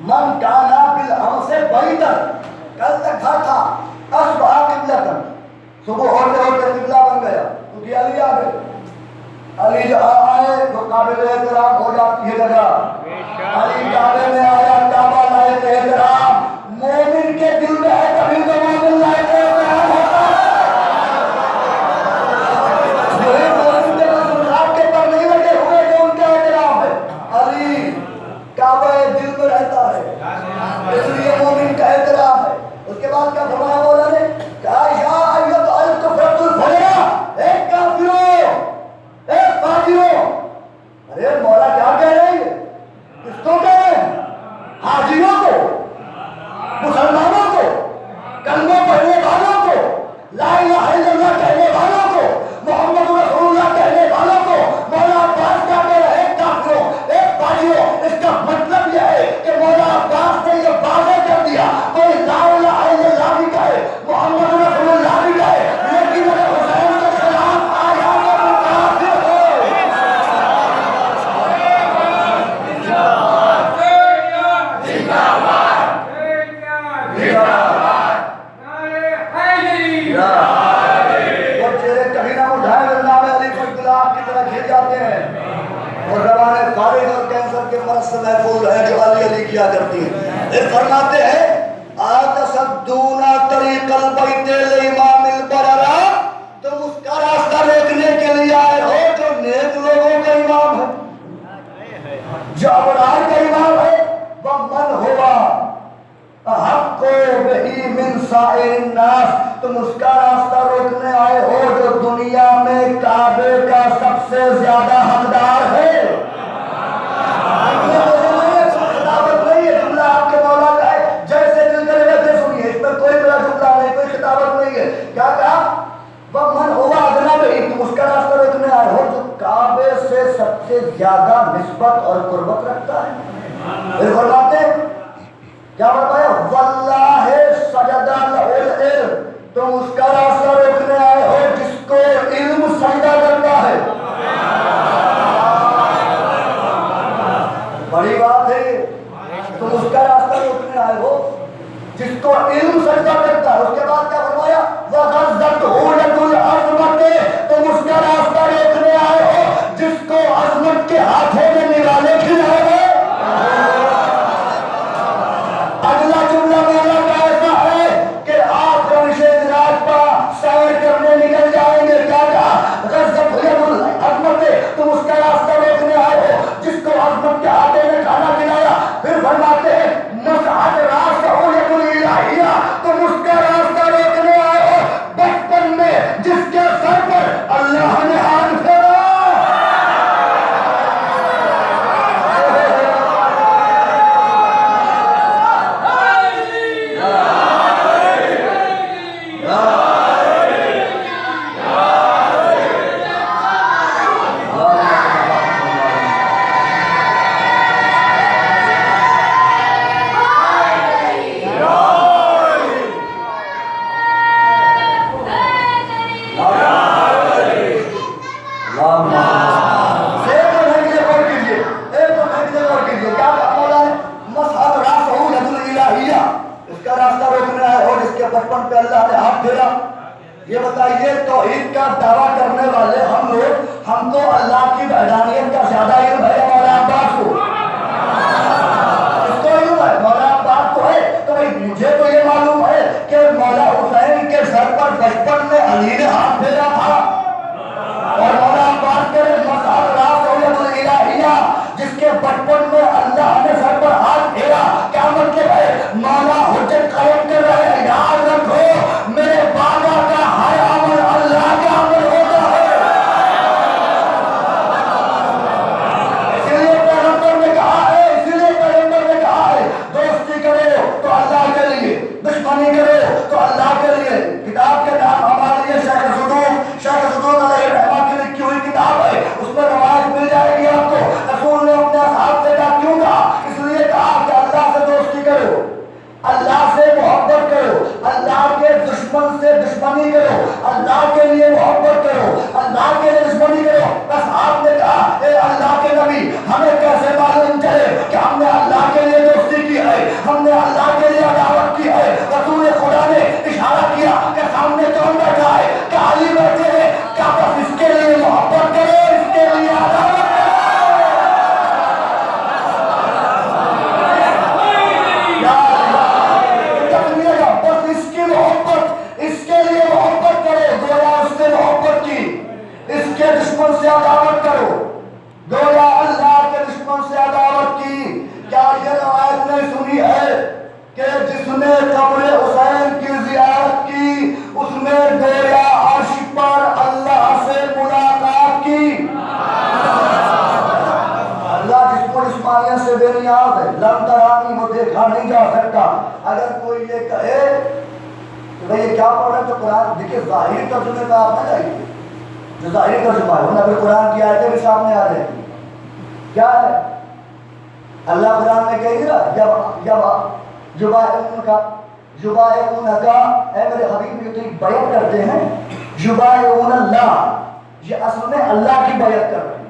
من کانا بالامس بعیدا، کل تک گھر تھا، اصبح قبلۃ، صبح ہوتے ہوتے قبلہ بن گیا کیونکہ علی آ گئے. علی جہاں آئے تو قابل احترام ہو جاتی ہے جگہ. علی کعبے میں آیا، کعبہ لائق احترام. مومن کے دل میں ہے کبھی تو مومن لائق احترام ہوتا ہے. وہی مومن کے دل آپ کے پر نہیں لگے ہوئے جو ان کا احترام ہے. علی کعبہ دل میں رہتا ہے، اس لیے مومن کا احترام ہے. اس کے بعد کیا فرمایا مولا نے؟ کہا یا ایھا الکفرۃ الفجرہ، اے کافروں، اے فاجروں. ارے مولا کیا کہہ رہے ہیں؟ کس کو کہہ رہے ہیں؟ حاجیوں کو، مسلمانوں کو، کلمہ پڑھنے والوں کو، لا الہ الا اللہ کہنے والوں کو، محمد رسول اللہ کہنے والوں کو مولا عباس کیا کہہ رہے ہیں؟ کافروں، اے فاجروں. اس کا مطلب یہ ہے کہ مولا عباس نے یہ واضح کر دیا کوئی لا الہ الا اللہ بھی کہے، محمد رسول اللہ بھی کہے، لیکن اگر حسین کے خلاف آیا تو وہ کافر ہے. اور چہرے کبھی نہ اٹھائے اللہ میں علی کو اختلاف کی طرح کھل جاتے ہیں اور زبانیں فارغ اور کینسر کے مرض سے محفوظ ہیں جو علی علی کیا کرتی ہیں. یہ فرماتے ہیں آتصدون طریق البیت الامام البررہ، تم اس کا راستہ روکنے کے لیے آئے ہو جو نیک لوگوں کا امام ہے، جو ابرار کا امام ہے. ومن ہوا احق بہ من سائر الناس، تم اس کا راستہ روکنے آئے ہو جو دنیا میں کعبے کا سب سے زیادہ حقدار ہے. خطابت نہیں ہے، جملہ آپ کے مولا کا ہے، جیسے دل کرے ویسے سنیے، اس میں کوئی بڑا جملہ نہیں، کوئی خطابت نہیں ہے. کیا کہا؟ ومن ہوا ادنیٰ بہ، تم اس کا راستہ روکنے آئے ہو جو کعبے سے سب سے زیادہ نسبت اور قربت رکھتا ہے. پھر فرماتے ہیں کیا فرمایا؟ واللہ سجدہ لہ العلم، تم اس کا راستہ روکنے آئے ہو جس کو علم سجدہ کرتا ہے. بڑی بات ہے، تم اس کا راستہ روکنے آئے ہو جس کو علم سجدہ کرتا ہے. اس کے بعد کیا فرمایا؟ وَغَزَّتْهُ يَدُ الْعَظْمَةِ، تم اس کا راستہ روکنے آئے ہو جس کو عظمت کے ہاتھوں میں نوالے کھلائے گئے. اگلا جملہ مولا کا ایسا ہے کہ آپ روش معراج پر سیر کرنے نکل جائیں گے. کیا کہا؟ غزت ید العظمت، تم اس کا راستہ روکنے آئے ہو جس کو عظمت کے ہاتھوں میں کھانا کھلایا. پھر فرماتے ہیں مسعد راسہ ید الالہیہ، تم اس کا راستہ روکنے آئے ہو بچپن میں جس کے سر پر اللہ نے ہاتھ پھیرا. بچپن پہ اللہ نے ہاتھ پھیرا. یہ بتائیے توحید کا دعویٰ کرنے والے ہم لوگ، ہم کو اللہ کی وحدانیت کا زیادہ علم ہے مولا عباس کو؟ اس کو علم ہے، مولا عباس کو ہے. تو بھائی مجھے تو یہ معلوم ہے کہ مولا حسین کے سر پر بچپن میں علی نے ہاتھ پھیرا تھا اور مولا عباس کے مسعد راس الالہیہ جس کے بچپن میں اللہ نے سر پر ہاتھ پھیرا. کیا مطلب ہے؟ مولا حجت قائم کر رہے ہیں. یاد رکھو میرے بابا کا ہر عمل اللہ کا عمل ہوتا ہے. سنی ہے کہ جس نے قبر حسین کی زیارت کی اس نے گویا عرش پر اللہ سے ملاقات کی. اللہ جس کو جسمانیت سے بے نیاز ہے، لم ترانی، وہ دیکھا نہیں جا سکتا. اگر کوئی یہ کہے کہ بھئی یہ کیا پڑھ رہے ہیں تو قرآن دیکھیں ظاہری ترجمے میں آپ نہ جائیے جو ظاہری ترجمہ ہے، ورنہ پھر قرآن کی آیتیں بھی سامنے آ جائیں گی. کیا ہے اللہ قرآن میں کہے گا جب یبایعونک اے میرے حبیب یہ تو بیعت کرتے ہیں. یبایعون اللہ، یہ اصل میں اللہ کی بیعت کر رہے ہیں.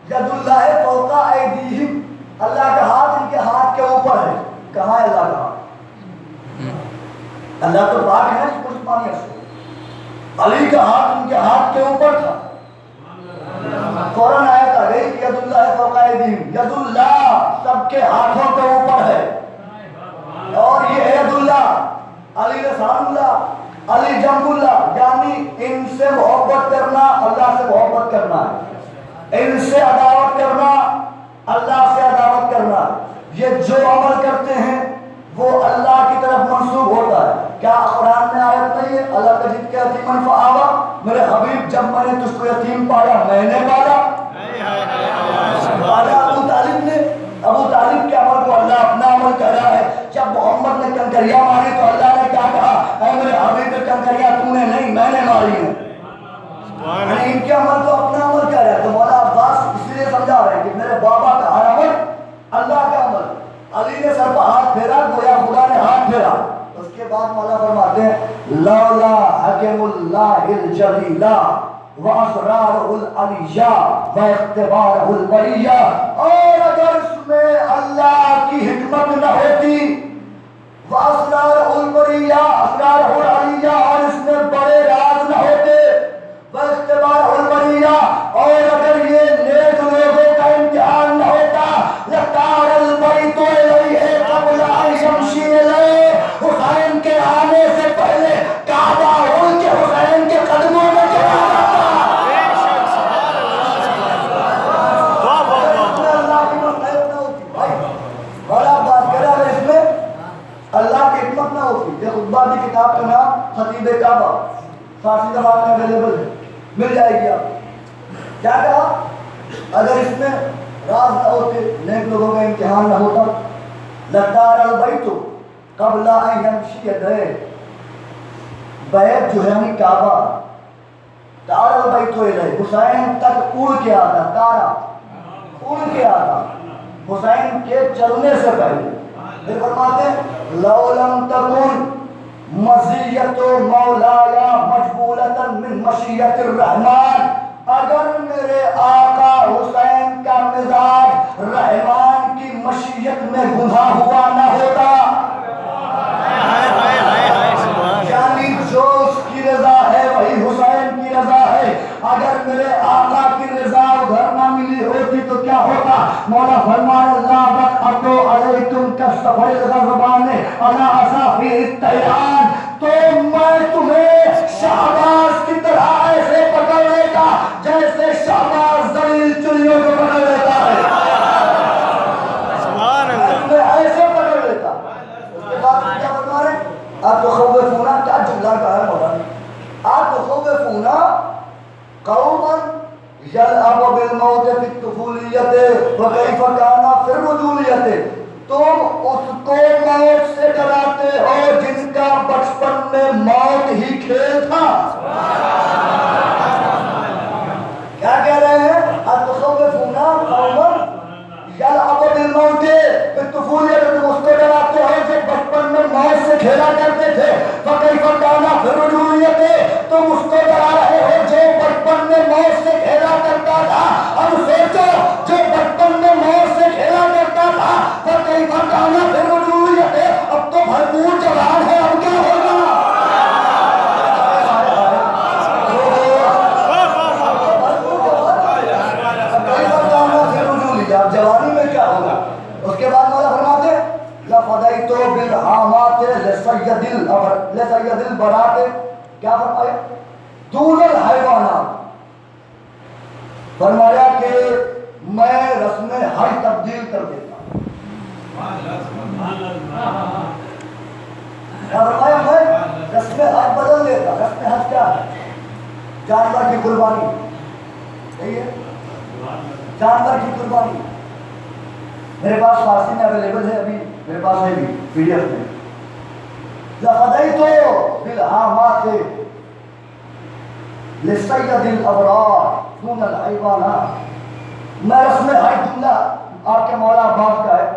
ید اللہ فوق ایدیہم، اللہ کا ہاتھ ان کے ہاتھ کے اوپر ہے. کہاں ہے اللہ کا ہاتھ؟ اللہ تو پاک ہے اس کو پانی سے. علی کا ہاتھ ان کے ہاتھ کے اوپر تھا. فوراً آیت آ گئی ید اللہ فوق ایدیہم، ید اللہ سب کے ہاتھوں کے اوپر ہے. اور یہ ہے ید اللہ، علی رسول اللہ، علی جنب اللہ، یعنی ان سے محبت کرنا اللہ سے محبت کرنا ہے، ان سے عداوت کرنا اللہ سے عداوت کرنا. یہ جو عمل کرتے ہیں وہ اللہ کی طرف منسوب ہوتا ہے. کیا قرآن میں آیت نہیں ہے اللہ کا جد کے یتیمن فآوا، میرے حبیب جب میں نے تجھ کو یتیم پایا میں نے پالا. ابو طالب کے عمل کو اللہ اپنا عمل کہہ رہا ہے. جب محمد نے کنکریاں ماری تو اللہ نے کیا کہا؟ اے میرے حبیب کنکریاں تو نے نہیں میں نے ماری ہیں. ان کے عمل کو اپنا عمل کہہ رہا ہے. تو مولا عباس اس لیے سمجھا رہے ہیں کہ میرے بابا کا ہر عمل اللہ کا عمل. علی نے سر پر ہاتھ پھیرا گویا خدا نے ہاتھ پھیرا. اس کے بعد مولا فرماتے ہیں لولا حکم اللہ الجلیلہ واسرارہ العلیہ واختبارہ البریہ، اور اگر اس میں اللہ کی حکمت نہ ہوتی، واسرارہ البریہ، اسرارہ العلیہ، اور اس میں بڑے راز نہ ہوتے، واختبارہ البریہ، اور اگر یہ نیک لوگوں کا امتحان نہ ہوتا، لطار البیت الیہ قبل ان یمشی الیہ، حسین کے آنے سے پہلے کعبہ اڑ کے حسین کے قدموں میں چلا جاتا. اللہ کی حکمت نہ ہوتی. یہ خطبہ کی کتاب کا نام خطیب کعبہ، فارسی زبان میں اویلیبل ہے، مل جائے گی آپ. کیا کہا؟ اگر اس میں راز نہ ہوتے، نیک لوگوں کا امتحان نہ ہوتا، لطار البیت قبل ان یمشی الیہ، بیت جو ہے یعنی کعبہ، تار البیت الیہ، حسین تک اڑ کے آتا، تارا اڑ کے آتا حسین کے چلنے سے پہلے. پھر فرماتے ہیں لو لم تکن مزیت مولایا مجبولتا من مشیت الرحمن، اگر میرے آقا حسین کا مزاج رحمان کی مشیت میں گناہ ہوا نہ ہوتا، یعنی جو اس کی رضا ہے وہی حسین کی رضا ہے، اگر میرے آقا کی رضا ادھر نہ ملی ہوتی تو کیا ہوتا؟ مولا فرمایا لا بقعتو علیکم کالسفر الغضبان علی اصافیر الطیران، تو میں تمہیں شہباز کی طرح ایسے پکڑ لیتا جیسے شہباز ذلیل چڑیوں کو پکڑ لیتا ہے. ایسے پکڑ لیتا. اس کے بعد کیا فرما رہے ہیں؟ آپ تخوفونا، کیا جملہ کہا ہے مولانا؟ آپ تخوفونا قوما یلعب بالموت فی الطفولیت وکیف کان فی الرجولیت، تم اس کو موت سے ڈراتے ہو جن کا بچپن میں موت ہی کھیل تھا. کیا کہہ رہے ہیں؟ اتخوفونا قوما یلعب بالموت فی الطفولیت، تم اس کو ڈراتے ہو جو بچپن میں موت سے کھیلا کرتے تھے، وکیف کان فی الرجولیت، تم اس کو ڈرا رہے ہو جو بچپن میں موت سے کھیلا کرتا تھا. اب سوچو جو بچپن میں موت سے کھیلا کرتا تھا وکیف کان فی الرجولیت، اب تو بھرپور جوان ہے، اب کیا ہوگا؟ جوانی میں کیا ہوگا؟ اس کے بعد مولا فرماتے ہیں لفدیتو بالحامات لسید البرات، کیا فرمایا؟ دون الحیوانات، فرمایا کہ میں رسم حج تبدیل کر دیتا. فرمایا میں رسم حج بدل دیتا. رسم حج کیا ہے؟ جانور کی قربانی. صحیح ہے؟ جانور کی قربانی. میرے پاس فارسی میں اویلیبل ہے, ابھی میرے پاس ہے بھی پی ڈی ایف میں. لَفَدَيْتُ بِالْحَامَاتِ لِسَيِّدِ الْأَبْرَارِ دُونَ الْحَيْوَانَاتِ. میں رسم حج جملہ آپ کے مولا عباس کا ہے,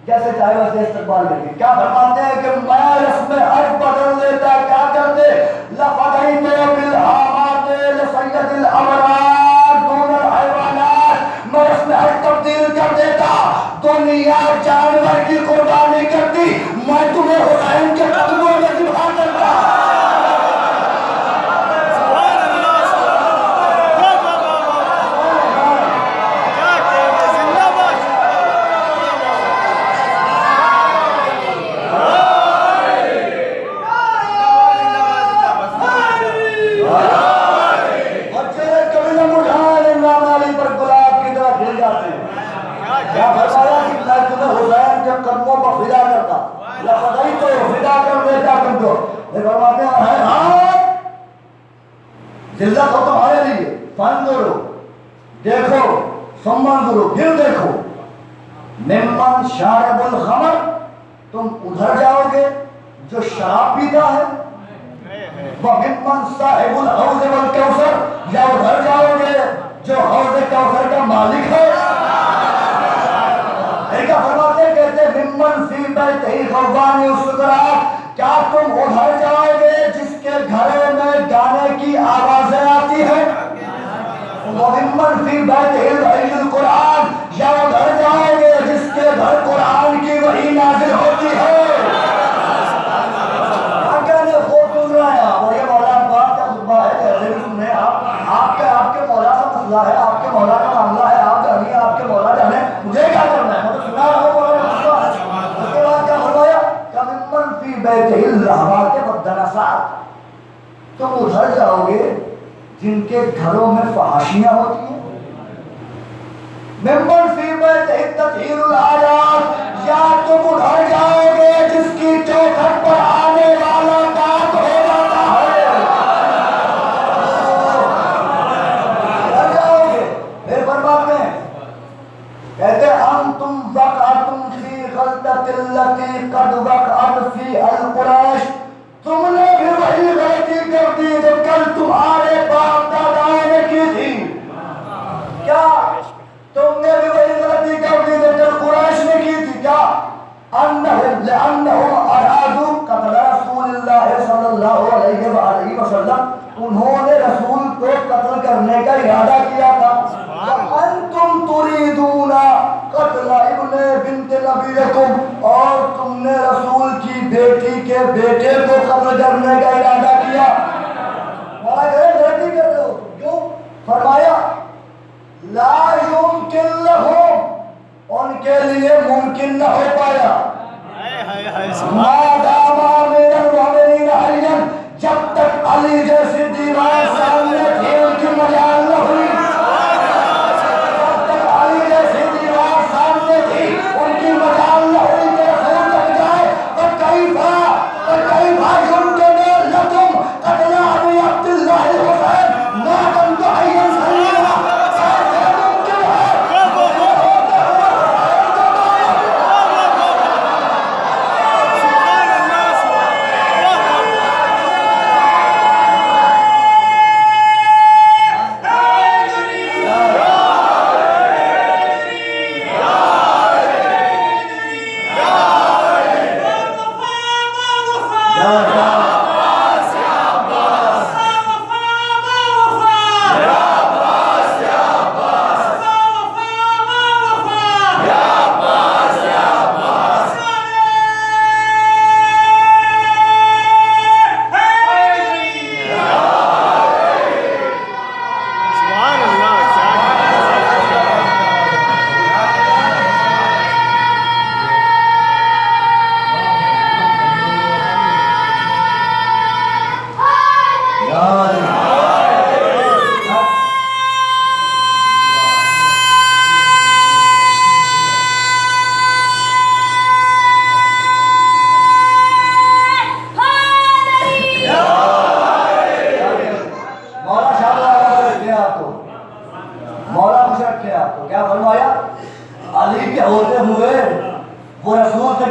جیسے چاہے ویسے استقبال کریں. کیا فرماتے ہیں کہ میں رسم حج بدل دیتا. کیا کرتے؟ لَفَدَيْتُ بِالْحَامَاتِ لِسَيِّدِ الْأَبْرَارِ دُونَ الْحَيْوَانَاتِ. میں رسم حج تبدیل کر دیتا. دنیا جانور کی قربانی کرتی, میں تمہیں حسین کے قدموں میں ذبح کرتا. قدموں پر فدا کرتا. لفدائی تو فدا کر دیتا تم کو. فرماتے ہیں ذلت ہو تمہارے لیے. فانظروا, دیکھو, ثم انظروا, پھر دیکھو. ممن شارب الخمر, تم ادھر جاؤ گے جو شراب پیتا ہے. وممن صاحب الحوض والکوثر, یا ادھر جاؤ گے جو حوض کوثر کا مالک ہے. کیا فرماتے ہیں؟ کہتے ہیں ممن فی بیتہ غضبان السکرات, کیا تم ادھر جاؤ گے جس کے گھروں میں گانے کی آوازیں آتی ہیں. وممن فی بیتہ القرآن, یا ادھر جاؤ گے جس کے گھر قرآن کی وحی نازل ہوتی ہے. کہنے خوب سن رہے ہیں آپ, اور یہ مولا عباس کا خطبہ ہے. ایسے بھی سننے آپ کے مولا کا مسئلہ ہے, آپ کے مولا کا معاملہ ہے, آپ جانیے, آپ کے مولا جانے, مجھے کیا کرنا ہے. سنا رہا ہوں مولا مسئلہ. اس کے بعد کیا فرمایا؟ ممن فی بیتہ الرہبات والدنسات, تم ادھر جاؤ گے جن کے گھروں میں فحاشیاں ہوتی ہیں. ممن فی بیتہ تطہیر الحاجات, یا تم ادھر جاؤ گے جس کی چوکھٹ پر آنے والا دانت ہو جاتا ہے. ادھر جاؤ گے. پھر فرماتے ہیں, کہتے ہیں انتم وقعتم فی غلطۃ التی قد وقعت فی القریش, تم نے بھی وہی غلطی کر دی جو کل تمہارے باپ داداؤں نے کی تھی. کیا تم نے بھی وہی غلطی کر دی جو کل قریش نے کی تھی. کیا؟ لأنهم ارادوا قتل رسول اللہ صلی اللہ علیہ وآلہ وسلم, انہوں نے رسول کو قتل کرنے کا ارادہ کیا تھا. وانتم تريدون قتل ابن بنت نبیکم, اور تم نے رسول کی بیٹی کے بیٹے کو قتل کرنے کا ارادہ کیا. غلطی کر رہے ہو. کیوں؟ فرمایا لا يمكن لهم, ان کے لیے ممکن نہ ہو پایا. ما دام امیر المؤمنین علی, جب تک علی جیسی دیوار سامنے تھی ان کی مجال نہ ہوئی.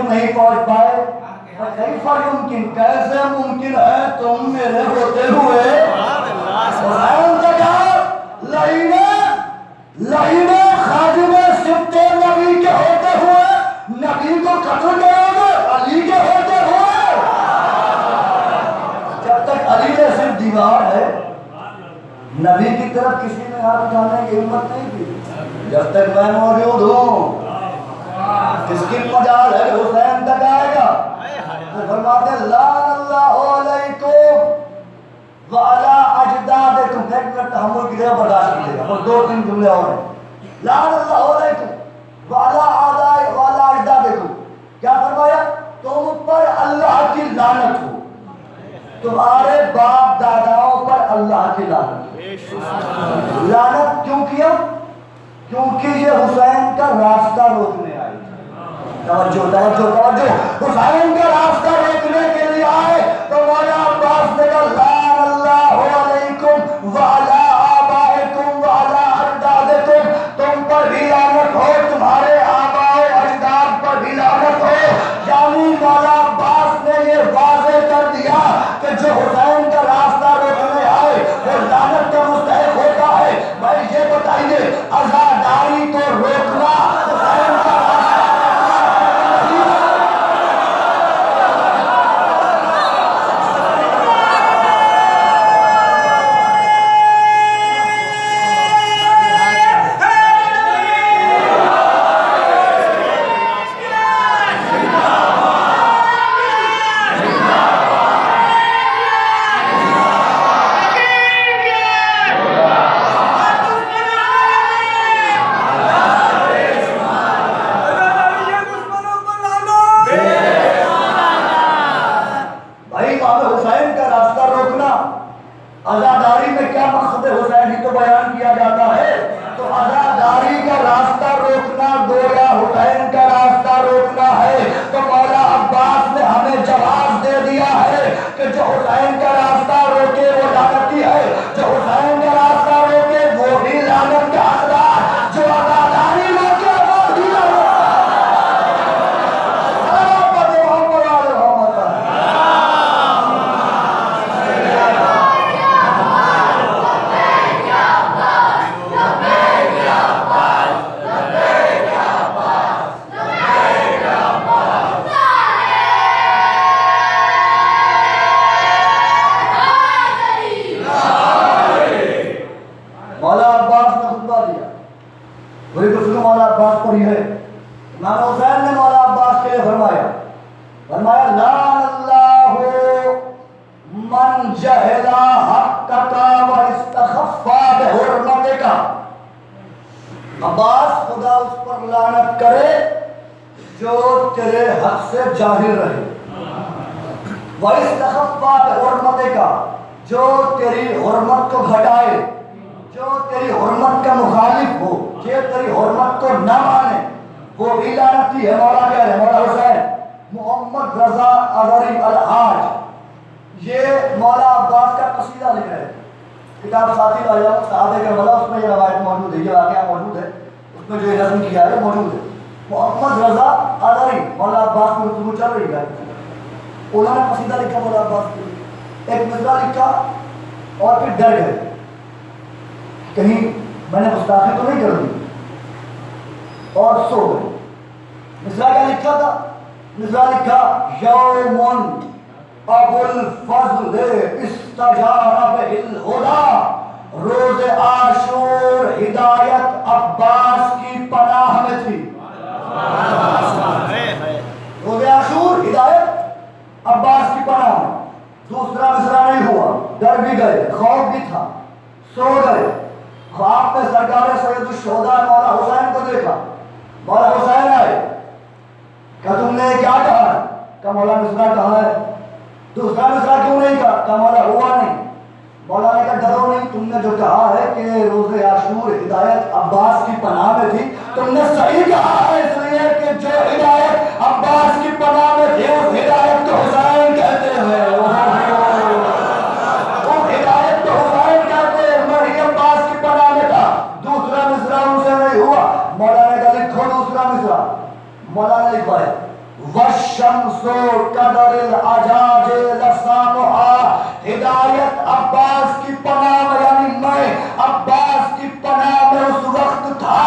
تک نہیں پہنچ پائے. کیف یمکن, کیسے ممکن ہے تم میرے ہوتے ہوئے حسین تک لعینے خادم سبط نبی کے ہوتے ہوئے نبی کو قتل کرو گے علی کے ہوتے ہوئے. جب تک علی نے صرف دیوار ہے, نبی کی طرف کسی نے ہاتھ اٹھانے کی ہمت نہیں کی. جب تک میں موجود ہوں کس کی مجال ہے حسین تک آئے گا. فرماتے ہیں لعن اللہ علیکم وعلا اجدادکم. ایک منٹ تحمل کی جگہ برداشت کیجیے گا, اور 2-3 جملے اور ہیں. لعن اللہ علیکم وعلا اجدادکم. کیا فرمایا؟ تم پر اللہ کی لعنت ہو, تمہارے باپ داداؤں پر اللہ کی لعنت. لعنت کیوں کیا؟ کیونکہ یہ حسین کا راستہ روکنے آئی. توجہ توجہ توجہ, حسین کا راستہ روکنے کے لیے آئے تو مولا عباس نے کہا لعن اللہ علیکم وعلی آبائکم وعلی اجدادکم. تم پر بھی لعنت ہو, تمہارے آباء و اجداد پر بھی لعنت ہو. یعنی مولا عباس نے یہ واضح کر دیا کہ جو حسین کا راستہ روکنے آئے وہ لعنت کا مستحق ہوتا ہے. بھائی یہ بتائیے عزاداری کو روکنا حسین کا عزاداری میں کیا مقصد حسین ہی تو بیان کیا جاتا ہے. تو عزاداری کا راستہ روکنا گویا حسین کا راستہ روکنا ہے. تو مولا عباس نے ہمیں جواز دے دیا ہے کہ جو حسین کا راستہ روکے وہ لعنتی ہے, جو حسین کا راستہ روکے وہ بھی لعنت کا حقدار, جو عزاداری روکے وہ بھی لعنت کا مولا عباس پر ہی ہے. امام حسین نے مولا عباس کے لیے فرمایا لعن اللہ من جہل حقک و استخف بحرمتک. عباس خدا اس پر لعنت کرے جو تیرے حق سے جاہل رہے, و استخف بحرمتک, جو تیری حرمت کو گھٹائے, جو تیری حرمت کا مخالف ہو, جو تیری حرمت کو نہ مانے, وہ بھی لعنتی ہے. مولا کہہ رہے مولا حسین محمد رضا اظہری الحاج یہ مولا عباس کا قصیدہ لکھ رہے. کتاب ساتھی لایا صحابہ کربلا, اس میں یہ روایت موجود ہے, یہ واقعہ موجود ہے, اس میں جو یہ نظم کیا ہے موجود ہے. محمد رضا اظہری مولا عباس کی گفتگو چل رہی ہے, انہوں نے قصیدہ لکھا مولا عباس کے لیے. ایک مصرع لکھا اور پھر ڈر گئے کہیں میں نے گستاخی تو نہیں کر دی, اور سو گئے. مصرع کیا لکھا تھا؟ مصرع لکھا یوم ابو الفضل استجار بالہدی, روز عاشور ہدایت عباس کی پناہ میں تھی. روز عاشور ہدایت عباس کی پناہ میں. دوسرا مصرع نہیں ہوا, ڈر بھی گئے, خوف بھی تھا, سو گئے. خواب میں سرکار سید الشہداء مولا حسین کو دیکھا. مولا حسین آئے, کہ تم نے کیا کہا ہے؟ کہ مولا مصرع کہا ہے. دوسرا مصرع کیوں نہیں کہا؟ کہ مولا ہوا نہیں. مولا نے کہا ڈرو نہیں, تم نے جو کہا ہے کہ روز عاشور ہدایت عباس کی پناہ میں تھی, تم نے صحیح کہا ہے, اس لیے کہ جو ہدایت عباس کی پناہ میں تھی اس ہدایت کو حسین کہتے ہیں. مولا نے لکھوایا الشمس قدر العجاج لسانها. ہدایت عباس کی پناہ میں، یعنی میں عباس کی پناہ میں اس وقت تھا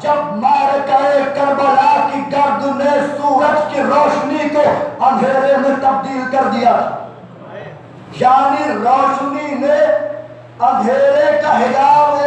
جب معرکہ کربلا کی گرد نے سورج کی روشنی کو اندھیرے میں تبدیل کر دیا. یعنی روشنی نے اندھیرے کا حجاب